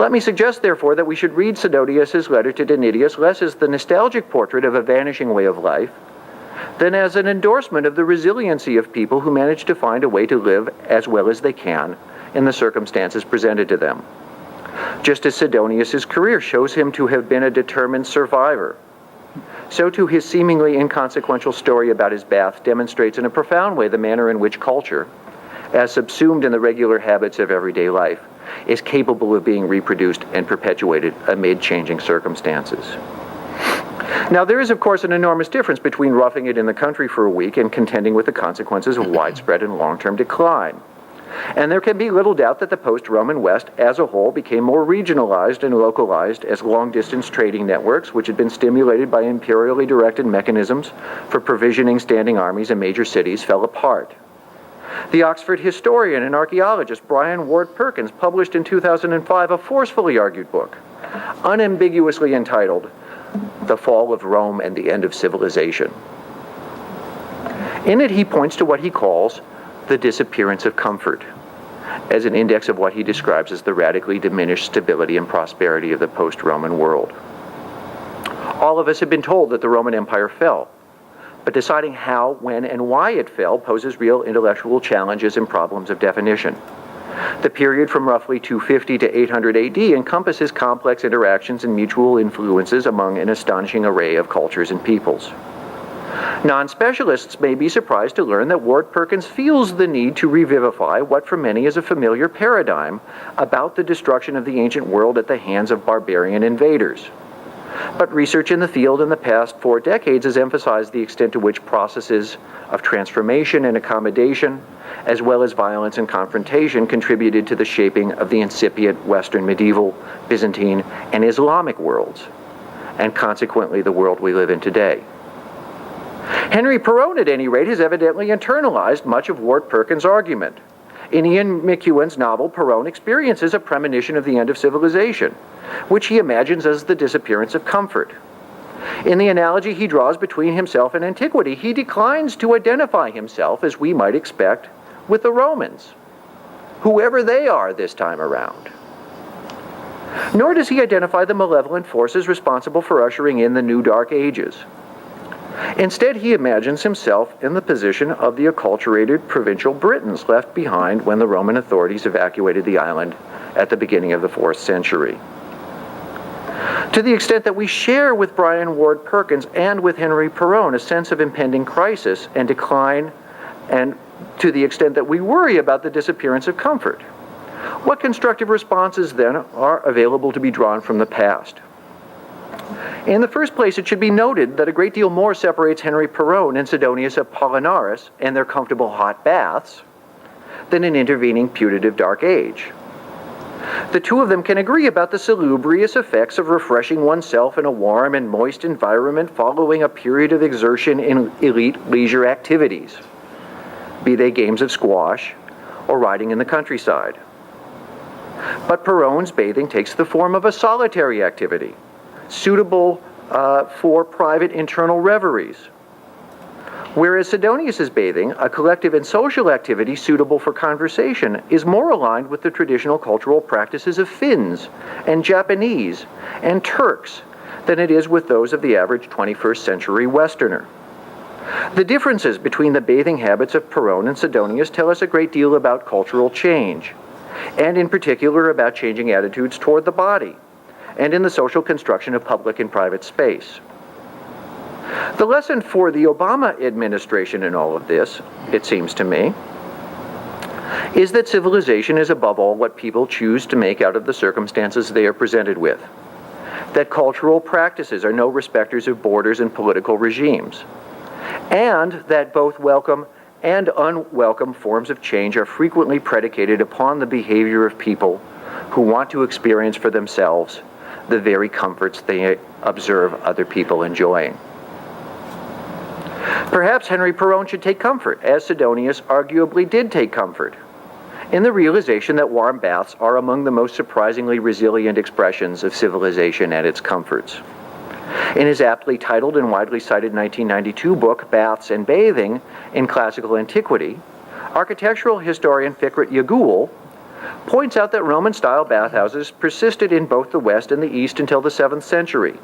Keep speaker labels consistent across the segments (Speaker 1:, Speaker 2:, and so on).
Speaker 1: Let me suggest, therefore, that we should read Sidonius's letter to Denidius less as the nostalgic portrait of a vanishing way of life than as an endorsement of the resiliency of people who manage to find a way to live as well as they can in the circumstances presented to them. Just as Sidonius's career shows him to have been a determined survivor, so too his seemingly inconsequential story about his bath demonstrates in a profound way the manner in which culture, as subsumed in the regular habits of everyday life, is capable of being reproduced and perpetuated amid changing circumstances. Now, there is, of course, an enormous difference between roughing it in the country for a week and contending with the consequences of widespread and long-term decline. And there can be little doubt that the post-Roman West as a whole became more regionalized and localized as long-distance trading networks, which had been stimulated by imperially directed mechanisms for provisioning standing armies in major cities, fell apart. The Oxford historian and archaeologist Brian Ward Perkins published in 2005 a forcefully argued book, unambiguously entitled The Fall of Rome and the End of Civilization. In it, he points to what he calls the disappearance of comfort as an index of what he describes as the radically diminished stability and prosperity of the post-Roman world. All of us have been told that the Roman Empire fell, but deciding how, when, and why it fell poses real intellectual challenges and problems of definition. The period from roughly 250 to 800 AD encompasses complex interactions and mutual influences among an astonishing array of cultures and peoples. Non-specialists may be surprised to learn that Ward Perkins feels the need to revivify what for many is a familiar paradigm about the destruction of the ancient world at the hands of barbarian invaders. But research in the field in the past 4 decades has emphasized the extent to which processes of transformation and accommodation, as well as violence and confrontation, contributed to the shaping of the incipient Western medieval, Byzantine, and Islamic worlds, and consequently the world we live in today. Henry Perron, at any rate, has evidently internalized much of Ward Perkins' argument. In Ian McEwan's novel, Perron experiences a premonition of the end of civilization, which he imagines as the disappearance of comfort. In the analogy he draws between himself and antiquity, he declines to identify himself, as we might expect, with the Romans, whoever they are this time around. Nor does he identify the malevolent forces responsible for ushering in the new Dark Ages. Instead, he imagines himself in the position of the acculturated provincial Britons left behind when the Roman authorities evacuated the island at the beginning of the 4th century. To the extent that we share with Brian Ward Perkins and with Henry Perron a sense of impending crisis and decline, and to the extent that we worry about the disappearance of comfort, what constructive responses then are available to be drawn from the past? In the first place, it should be noted that a great deal more separates Henry Perron and Sidonius Apollinaris and their comfortable hot baths than an intervening putative Dark Age. The two of them can agree about the salubrious effects of refreshing oneself in a warm and moist environment following a period of exertion in elite leisure activities, be they games of squash or riding in the countryside. But Perron's bathing takes the form of a solitary activity, suitable for private internal reveries, whereas Sidonius's bathing, a collective and social activity suitable for conversation, is more aligned with the traditional cultural practices of Finns and Japanese and Turks than it is with those of the average 21st century Westerner. The differences between the bathing habits of Perron and Sidonius tell us a great deal about cultural change, and in particular about changing attitudes toward the body, and in the social construction of public and private space. The lesson for the Obama administration in all of this, it seems to me, is that civilization is above all what people choose to make out of the circumstances they are presented with, that cultural practices are no respecters of borders and political regimes, and that both welcome and unwelcome forms of change are frequently predicated upon the behavior of people who want to experience for themselves the very comforts they observe other people enjoying. Perhaps Henry Perron should take comfort, as Sidonius arguably did take comfort, in the realization that warm baths are among the most surprisingly resilient expressions of civilization and its comforts. In his aptly titled and widely cited 1992 book, Baths and Bathing in Classical Antiquity, architectural historian Fikret Yagul points out that Roman-style bathhouses persisted in both the West and the East until the 7th century,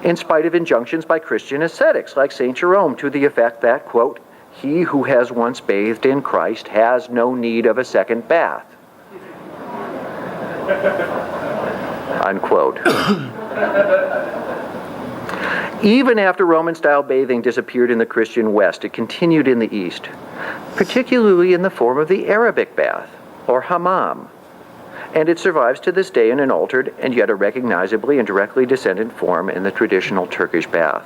Speaker 1: in spite of injunctions by Christian ascetics like St. Jerome to the effect that, quote, "He who has once bathed in Christ has no need of a second bath." Unquote. Even after Roman-style bathing disappeared in the Christian West, it continued in the East, particularly in the form of the Arabic bath, or hammam, and it survives to this day in an altered and yet a recognizably and directly descendant form in the traditional Turkish bath.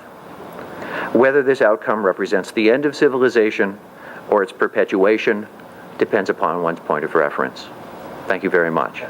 Speaker 1: Whether this outcome represents the end of civilization or its perpetuation depends upon one's point of reference. Thank you very much.